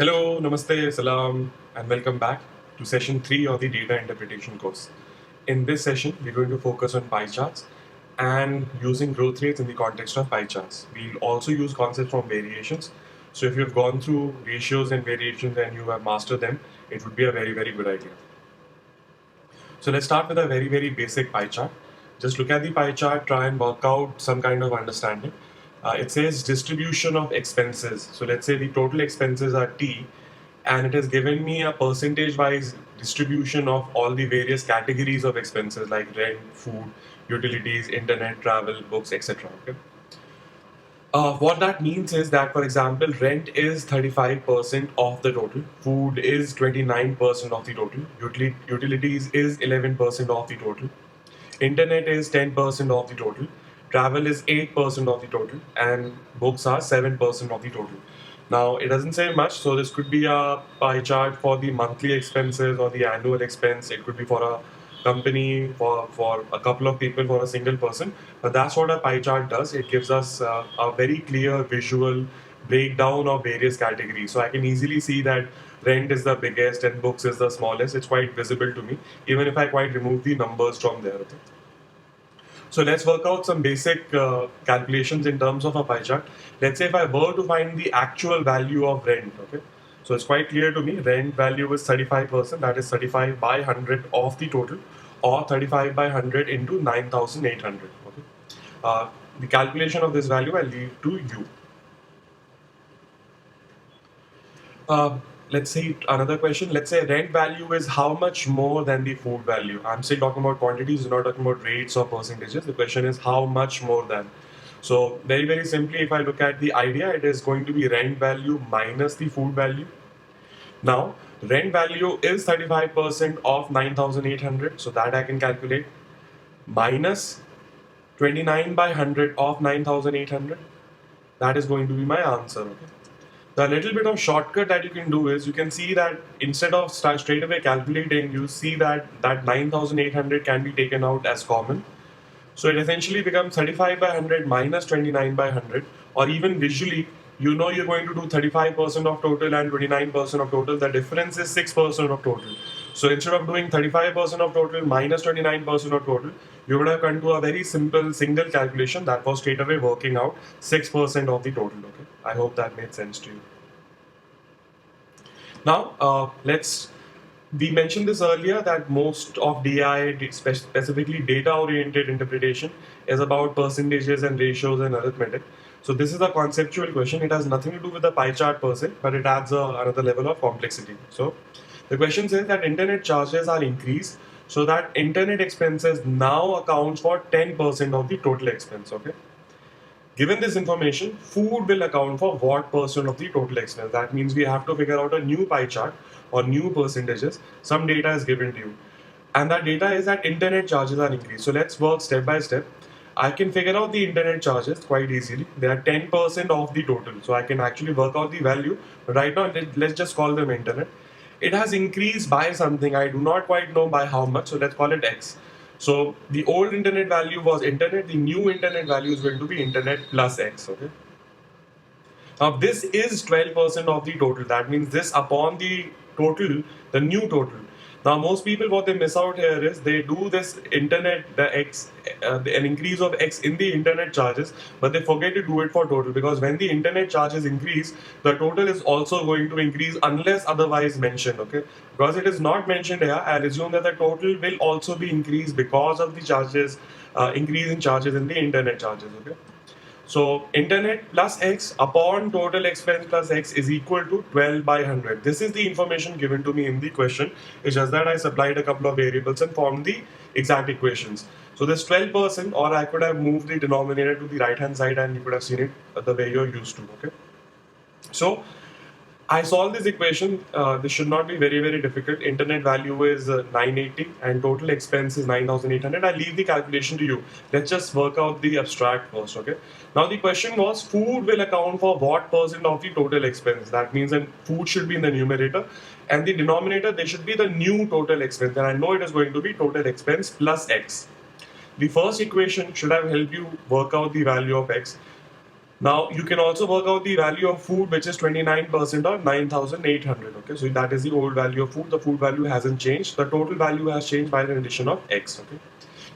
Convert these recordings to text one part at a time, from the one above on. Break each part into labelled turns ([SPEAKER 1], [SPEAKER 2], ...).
[SPEAKER 1] Hello, Namaste, Salam, and welcome back to session 3 of the data interpretation course. In this session, we're going to focus on pie charts and using growth rates in the context of pie charts. We'll also use concepts from variations. So if you've gone through ratios and variations and you have mastered them, it would be a very good idea. So let's start with a very basic pie chart. Just look at the pie chart, try and work out some kind of understanding. It says distribution of expenses. So let's say the total expenses are T, and it has given me a percentage wise distribution of all the various categories of expenses like rent, food, utilities, internet, travel, books, etc. Okay? What that means is that, for example, rent is 35% of the total, food is 29% of the total, utilities is 11% of the total, internet is 10% of the total, travel is 8% of the total, and books are 7% of the total. Now, it doesn't say much, so this could be a pie chart for the monthly expenses or the annual expense. It could be for a company, for a couple of people, for a single person. But that's what a pie chart does. It gives us a very clear visual breakdown of various categories. So I can easily see that rent is the biggest and books is the smallest. It's quite visible to me, even if I quite remove the numbers from there. Okay? So let's work out some basic calculations in terms of a pie chart. Let's say if I were to find the actual value of rent, okay? So it's quite clear to me, rent value is 35%, that is 35 by 100 of the total, or 35 by 100 into 9,800, okay? The calculation of this value I'll leave to you. Let's say another question. Let's say rent value is how much more than the food value. I'm still talking about quantities, not talking about rates or percentages. The question is how much more than. So very simply, if I look at the idea, it is going to be rent value minus the food value. Now, rent value is 35% of 9,800, so that I can calculate, minus 29 by 100 of 9,800. That is going to be my answer. Okay. The little bit of shortcut that you can do is you can see that instead of straight away calculating, you see that 9,800 can be taken out as common. So it essentially becomes 35 by 100 minus 29 by 100, or even visually, you know you're going to do 35% of total and 29% of total. The difference is 6% of total. So instead of doing 35% of total minus 29% of total, you would have come to a very simple single calculation that was straight away working out 6% of the total. Okay, I hope that made sense to you. Now, we mentioned this earlier that most of DI, specifically data-oriented interpretation, is about percentages and ratios and arithmetic. So this is a conceptual question. It has nothing to do with the pie chart per se, but it adds another level of complexity. So the question says that internet charges are increased so that internet expenses now accounts for 10% of the total expense. Okay. Given this information, food will account for what percent of the total expense. That means we have to figure out a new pie chart or new percentages. Some data is given to you. And that data is that internet charges are increased. So let's work step by step. I can figure out the internet charges quite easily. They are 10% of the total. So I can actually work out the value. But right now, let's just call them internet. It has increased by something. I do not quite know by how much. So let's call it X. So the old internet value was internet, the new internet value is going to be internet plus X, okay? Now this is 12% of the total. That means this upon the total, the new total. Now most people, what they miss out here is they do this internet, an increase of X in the internet charges, but they forget to do it for total, because when the internet charges increase, the total is also going to increase unless otherwise mentioned, okay? Because it is not mentioned here, I assume that the total will also be increased because of the charges, increase in charges in the internet charges, okay? So internet plus X upon total expense plus X is equal to 12 by 100. This is the information given to me in the question. It's just that I supplied a couple of variables and formed the exact equations. So this 12%, or I could have moved the denominator to the right hand side and you could have seen it the way you're used to. Okay. So I solved this equation. This should not be very difficult. Internet value is 980 and total expense is 9,800. I leave the calculation to you. Let's just work out the abstract first. Okay. Now the question was, food will account for what percent of the total expense? That means that food should be in the numerator, and the denominator, they should be the new total expense. And I know it is going to be total expense plus X. The first equation should have helped you work out the value of X. Now you can also work out the value of food, which is 29% or 9,800. Okay, so that is the old value of food. The food value hasn't changed. The total value has changed by the addition of x. Okay,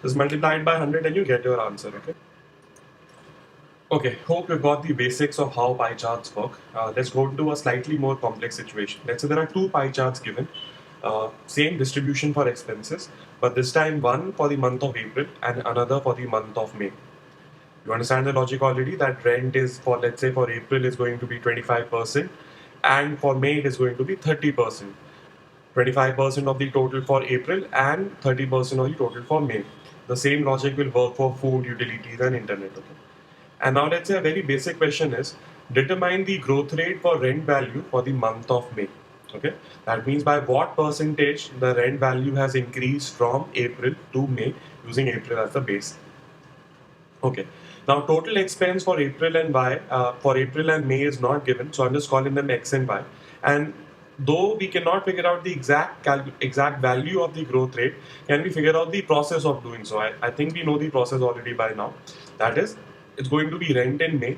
[SPEAKER 1] just multiply it by 100 and you get your answer. Okay. Okay, hope you got the basics of how pie charts work. Let's go into a slightly more complex situation. Let's say there are two pie charts given, same distribution for expenses, but this time one for the month of April and another for the month of May. You understand the logic already that rent is for, let's say, for April is going to be 25% and for May it is going to be 30%. 25% of the total for April and 30% of the total for May. The same logic will work for food, utilities, and internet. Okay? And now let's say a very basic question is determine the growth rate for rent value for the month of May. Okay, that means by what percentage the rent value has increased from April to May using April as the base. Okay, now total expense for April and for April and May is not given, so I'm just calling them X and Y. And though we cannot figure out the exact value of the growth rate, can we figure out the process of doing so? I think we know the process already by now. That is, it's going to be rent in May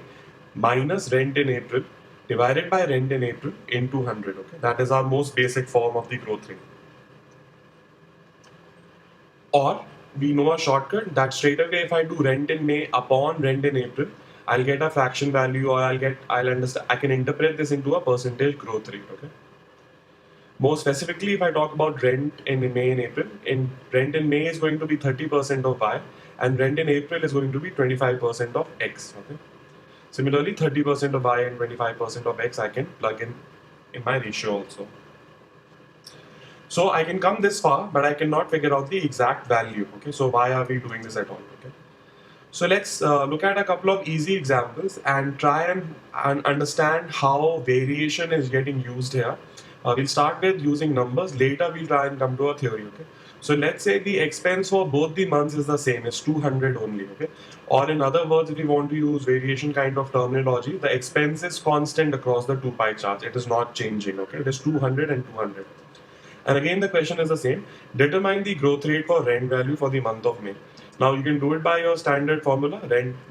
[SPEAKER 1] minus rent in April divided by rent in April into 100. Okay, that is our most basic form of the growth rate. Or we know a shortcut that straight away if I do rent in May upon rent in April, I'll get a fraction value, or I'll understand, I can interpret this into a percentage growth rate. Okay. More specifically, if I talk about rent in May and April, rent in May is going to be 30% of Y, and rent in April is going to be 25% of X. Okay. Similarly, 30% of Y and 25% of X I can plug in my ratio also. So I can come this far, but I cannot figure out the exact value. Okay, so why are we doing this at all? Okay, so let's look at a couple of easy examples and try and understand how variation is getting used here. We'll start with using numbers. Later, we'll try and come to a theory. Okay, so let's say the expense for both the months is the same, it's 200 only. Okay, or in other words, if you want to use variation kind of terminology, the expense is constant across the two pie charts. It is not changing. Okay, it is 200 and 200. And again, the question is the same. Determine the growth rate for rent value for the month of May. Now you can do it by your standard formula,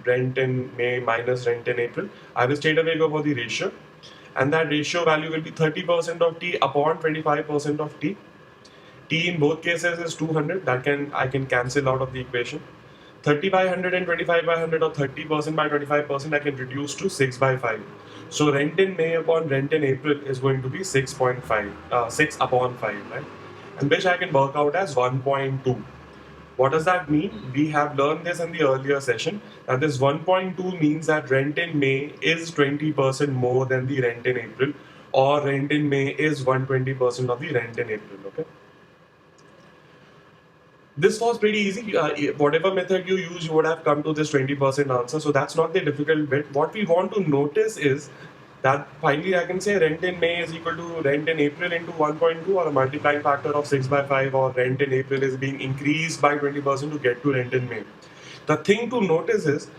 [SPEAKER 1] rent in May minus rent in April. I will straight away go for the ratio. And that ratio value will be 30% of T upon 25% of T. T in both cases is 200. I can cancel out of the equation. 30 by 100 and 25 by 100, or 30% by 25%, I can reduce to 6 by 5. So rent in May upon rent in April is going to be 6.5, 6 upon 5, right? And which I can work out as 1.2. What does that mean? We have learned this in the earlier session, that this 1.2 means that rent in May is 20% more than the rent in April, or rent in May is 120% of the rent in April, okay? This was pretty easy. Whatever method you use, you would have come to this 20% answer. So that's not the difficult bit. What we want to notice is that finally I can say rent in May is equal to rent in April into 1.2, or a multiplying factor of 6 by 5, or rent in April is being increased by 20% to get to rent in May. The thing to notice is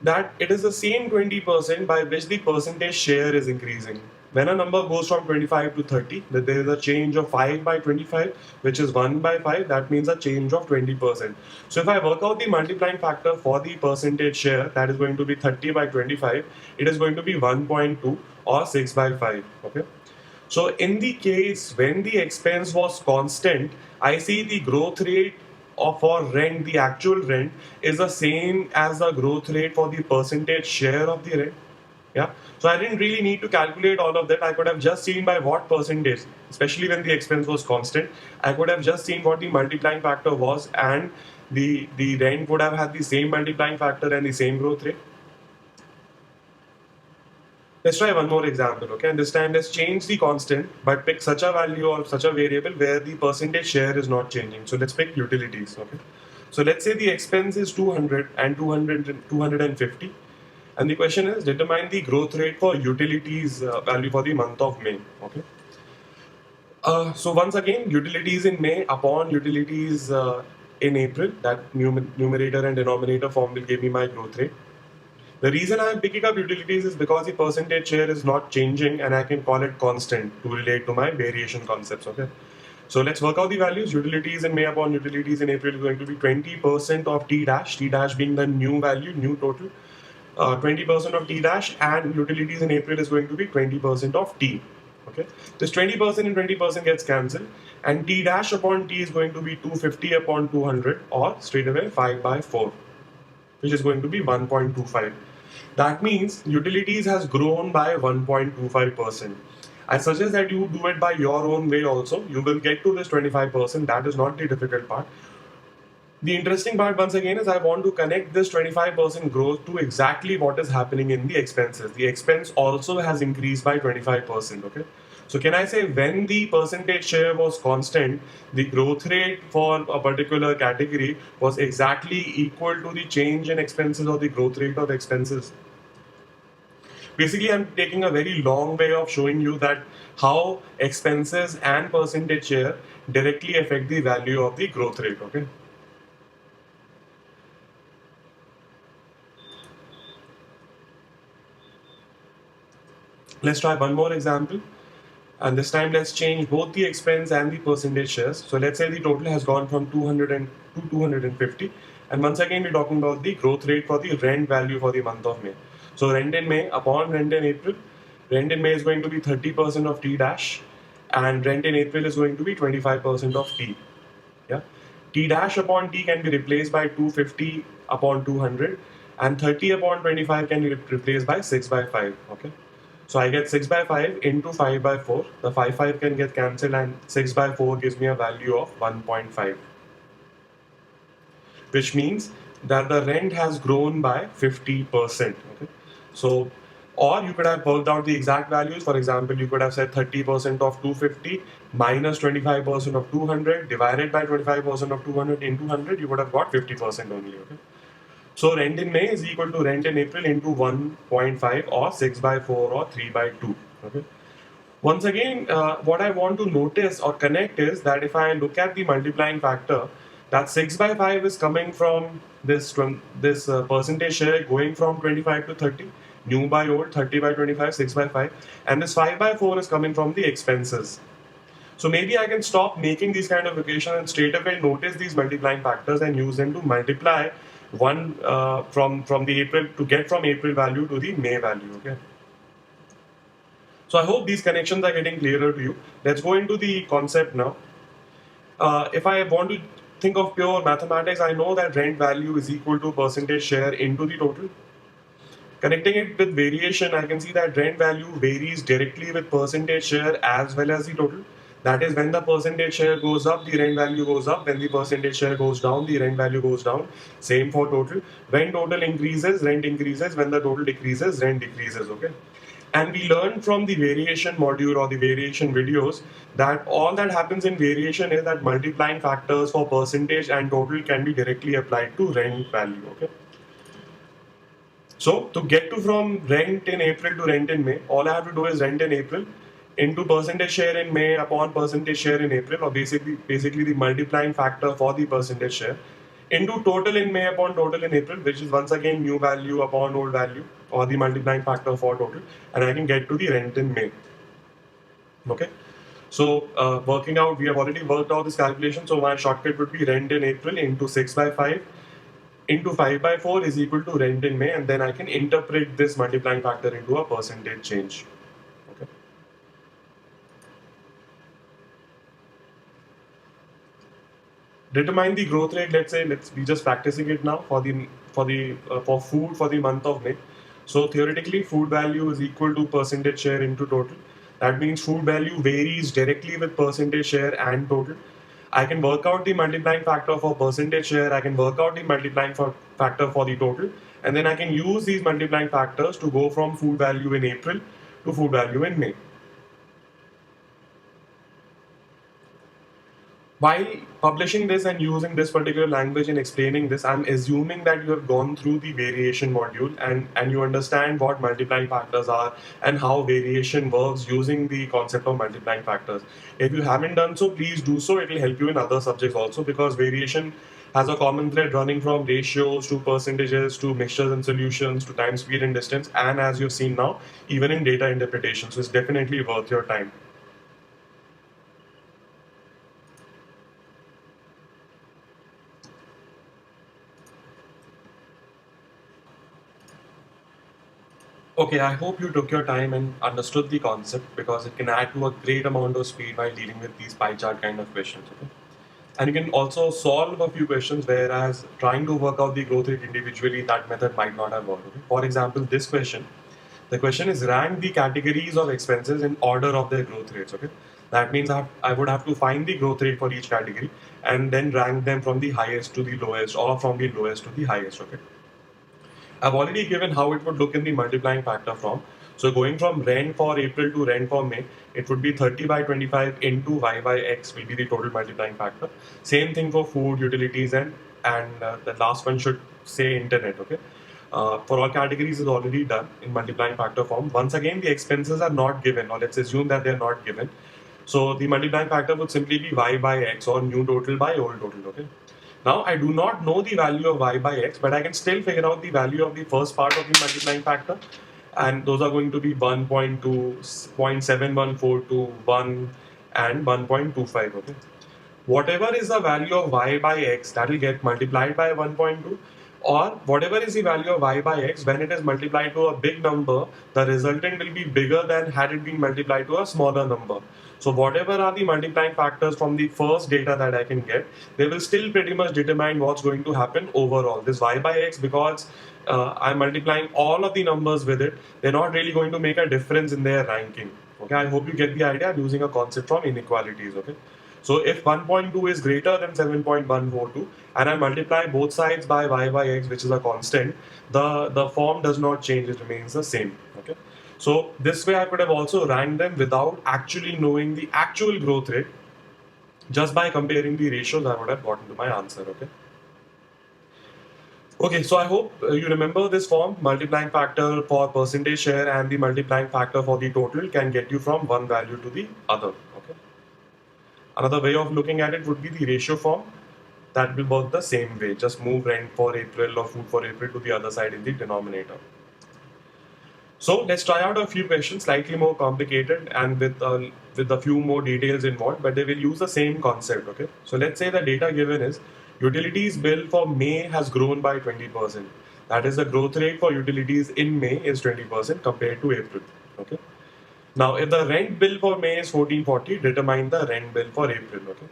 [SPEAKER 1] that it is the same 20% by which the percentage share is increasing. When a number goes from 25 to 30, that there is a change of 5 by 25, which is 1 by 5, that means a change of 20%. So if I work out the multiplying factor for the percentage share, that is going to be 30 by 25, it is going to be 1.2 or 6 by 5. Okay. So in the case when the expense was constant, I see the growth rate for rent, the actual rent, is the same as the growth rate for the percentage share of the rent. Yeah. So I didn't really need to calculate all of that. I could have just seen by what percentage, especially when the expense was constant, I could have just seen what the multiplying factor was, and the rent would have had the same multiplying factor and the same growth rate. Let's try one more example, okay? And this time let's change the constant, but pick such a value or such a variable where the percentage share is not changing. So let's pick utilities, okay? So let's say the expense is 200 and 250. And the question is, determine the growth rate for utilities value for the month of May. Okay. So once again, utilities in May upon utilities in April, that numerator and denominator form will give me my growth rate. The reason I am picking up utilities is because the percentage share is not changing, and I can call it constant to relate to my variation concepts. Okay. So let's work out the values. Utilities in May upon utilities in April is going to be 20% of T dash being the new value, new total. 20% of T dash, and utilities in April is going to be 20% of T. Okay, this 20% and 20% gets cancelled, and T dash upon T is going to be 250 upon 200, or straight away 5 by 4, which is going to be 1.25. That means utilities has grown by 1.25%. I suggest that you do it by your own way also. You will get to this 25%. That is not the difficult part. The interesting part, once again, is I want to connect this 25% growth to exactly what is happening in the expenses. The expense also has increased by 25%. Okay. So can I say when the percentage share was constant, the growth rate for a particular category was exactly equal to the change in expenses or the growth rate of expenses? Basically, I'm taking a very long way of showing you that how expenses and percentage share directly affect the value of the growth rate. Okay. Let's try one more example. And this time let's change both the expense and the percentage shares. So let's say the total has gone from 200 to 250. And once again, we're talking about the growth rate for the rent value for the month of May. So rent in May upon rent in April, rent in May is going to be 30% of T dash, and rent in April is going to be 25% of T. Yeah. T dash upon T can be replaced by 250 upon 200, and 30 upon 25 can be replaced by 6 by 5. Okay. So I get 6 by 5 into 5 by 4. The 5 can get cancelled, and 6 by 4 gives me a value of 1.5, which means that the rent has grown by 50%. Okay. So, or you could have worked out the exact values. For example, you could have said 30% of 250 minus 25% of 200 divided by 25% of 200 into 100, you would have got 50% only. Okay. So rent in May is equal to rent in April into 1.5, or 6 by 4, or 3 by 2. Okay. Once again, what I want to notice or connect is that if I look at the multiplying factor, that 6 by 5 is coming from this percentage share going from 25 to 30, new by old, 30 by 25, 6 by 5, and this 5 by 4 is coming from the expenses. So maybe I can stop making these kind of equations and straight away notice these multiplying factors and use them to multiply one from the April, to get from April value to the May value. Okay. So I hope these connections are getting clearer to you. Let's go into the concept now. If I want to think of pure mathematics, I know that rent value is equal to percentage share into the total. Connecting it with variation, I can see that rent value varies directly with percentage share as well as the total. That is, when the percentage share goes up, the rent value goes up. When the percentage share goes down, the rent value goes down. Same for total. When total increases, rent increases. When the total decreases, rent decreases. Okay. And we learned from the variation module or the variation videos that all that happens in variation is that multiplying factors for percentage and total can be directly applied to rent value. Okay. So to get to from rent in April to rent in May, all I have to do is rent in April into percentage share in May upon percentage share in April, or basically the multiplying factor for the percentage share, into total in May upon total in April, which is once again new value upon old value, or the multiplying factor for total, and I can get to the rent in May. Okay. So working out, we have already worked out this calculation. So my shortcut would be rent in April into 6 by 5 into 5 by 4 is equal to rent in May, and then I can interpret this multiplying factor into a percentage change. Okay. Determine the growth rate. Let's say we just practicing it now for food for the month of May. So theoretically, food value is equal to percentage share into total. That means food value varies directly with percentage share and total. I can work out the multiplying factor for percentage share. I can work out the multiplying factor for the total, and then I can use these multiplying factors to go from food value in April to food value in May. While publishing this and using this particular language and explaining this, I'm assuming that you have gone through the variation module, and you understand what multiplying factors are and how variation works using the concept of multiplying factors. If you haven't done so, please do so. It will help you in other subjects also, because variation has a common thread running from ratios to percentages to mixtures and solutions to time, speed, and distance, and as you've seen now, even in data interpretation. So it's definitely worth your time. Okay, I hope you took your time and understood the concept because it can add to a great amount of speed while dealing with these pie chart kind of questions. Okay? And you can also solve a few questions, whereas trying to work out the growth rate individually, that method might not have worked. Okay? For example, this question, the question is rank the categories of expenses in order of their growth rates. Okay, that means I would have to find the growth rate for each category and then rank them from the highest to the lowest or from the lowest to the highest. Okay, I've already given how it would look in the multiplying factor form. So going from rent for April to rent for May, it would be 30 by 25 into y by x will be the total multiplying factor. Same thing for food, utilities, and the last one should say internet. Okay. For all categories is already done in multiplying factor form. Once again, the expenses are not given, or let's assume that they're not given. So the multiplying factor would simply be y by x or new total by old total. Okay. Now I do not know the value of y by x, but I can still figure out the value of the first part of the multiplying factor, and those are going to be 1.2, 0.7142, 1, and 1.25. Okay. Whatever is the value of y by x, that will get multiplied by 1.2, or whatever is the value of y by x, when it is multiplied to a big number, the resultant will be bigger than had it been multiplied to a smaller number. So whatever are the multiplying factors from the first data that I can get, they will still pretty much determine what's going to happen overall. This y by x, because I'm multiplying all of the numbers with it, they're not really going to make a difference in their ranking. Okay, I hope you get the idea. I'm using a concept from inequalities. Okay. So if 1.2 is greater than 7.142 and I multiply both sides by y by x, which is a constant, the form does not change, it remains the same. Okay. So this way I could have also ranked them without actually knowing the actual growth rate. Just by comparing the ratios, I would have gotten to my answer. Okay. Okay, so I hope you remember this form. Multiplying factor for percentage share and the multiplying factor for the total can get you from one value to the other. Okay. Another way of looking at it would be the ratio form. That will work the same way. Just move rent for April or food for April to the other side in the denominator. So let's try out a few questions, slightly more complicated and with a few more details involved, but they will use the same concept. Okay. So let's say the data given is utilities bill for May has grown by 20%. That is, the growth rate for utilities in May is 20% compared to April. Okay. Now, if the rent bill for May is 1440, determine the rent bill for April. Okay.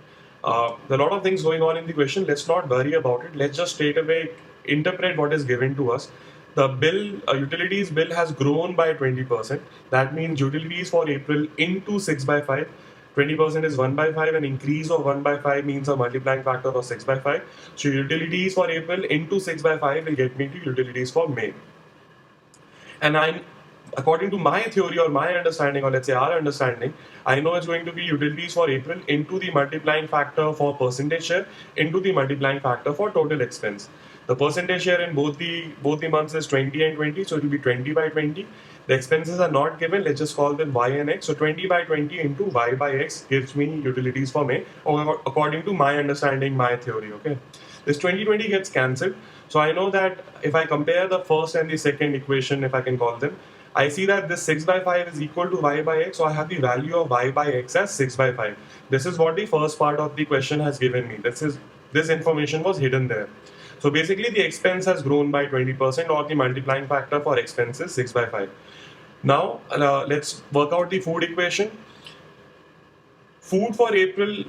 [SPEAKER 1] There are a lot of things going on in the question. Let's not worry about it. Let's just straight away interpret what is given to us. The bill, utilities bill has grown by 20%. That means utilities for April into 6 by 5. 20% is 1 by 5. An increase of 1 by 5 means a multiplying factor of 6 by 5. So utilities for April into 6 by 5 will get me to utilities for May. And according to my theory or my understanding, or let's say our understanding, I know it's going to be utilities for April into the multiplying factor for percentage share into the multiplying factor for total expense. The percentage share in both the months is 20 and 20, so it will be 20 by 20. The expenses are not given. Let's just call them y and x. So 20 by 20 into y by x gives me utilities for May, or according to my understanding, my theory. Okay, this 20 gets cancelled. So I know that if I compare the first and the second equation, if I can call them, I see that this 6 by 5 is equal to y by x, so I have the value of y by x as 6 by 5. This is what the first part of the question has given me. This information was hidden there. So basically the expense has grown by 20%, or the multiplying factor for expense is 6 by 5. Now let's work out the food equation. Food for April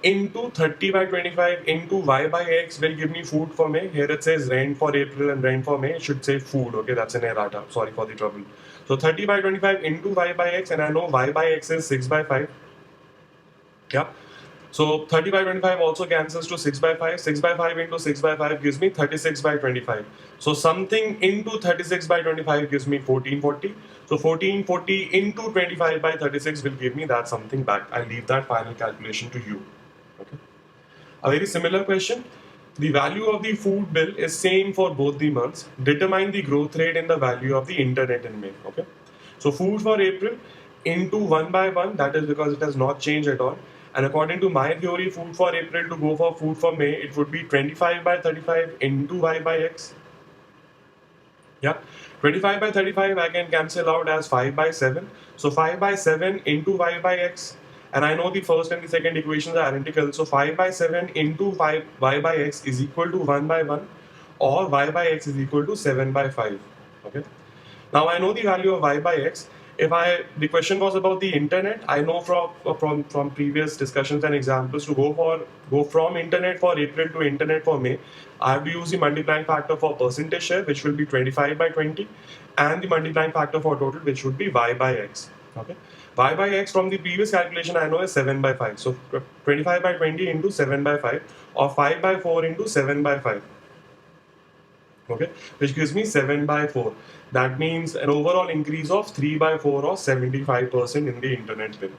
[SPEAKER 1] into 30 by 25 into y by x will give me food for May. Here it says rent for April and rent for May. It should say food. Okay, that's an errata. Sorry for the trouble. So 30 by 25 into y by x, and I know y by x is 6 by 5. Yeah. So 30 by 25 also cancels to 6 by 5. 6 by 5 into 6 by 5 gives me 36 by 25. So something into 36 by 25 gives me 1440. So 1440 into 25 by 36 will give me that something back. I'll leave that final calculation to you. Okay. A very similar question. The value of the food bill is same for both the months. Determine the growth rate in the value of the internet in May. Okay. So food for April into 1 by 1, that is because it has not changed at all. And according to my theory, food for April to go for food for May, it would be 25 by 35 into y by x. Yeah, 25 by 35 I can cancel out as 5 by 7. So 5 by 7 into y by x. And I know the first and the second equations are identical. So 5 by 7 into 5 y by x is equal to 1 by 1, or y by x is equal to 7 by 5. Okay. Now I know the value of y by x. The question was about the internet, I know from previous discussions and examples to go from internet for April to internet for May, I have to use the multiplying factor for percentage share, which will be 25 by 20, and the multiplying factor for total, which would be y by x. Okay, y by x from the previous calculation I know is 7 by 5. So 25 by 20 into 7 by 5, or 5 by 4 into 7 by 5. Okay, which gives me 7 by 4. That means an overall increase of 3 by 4 or 75% in the internet bill.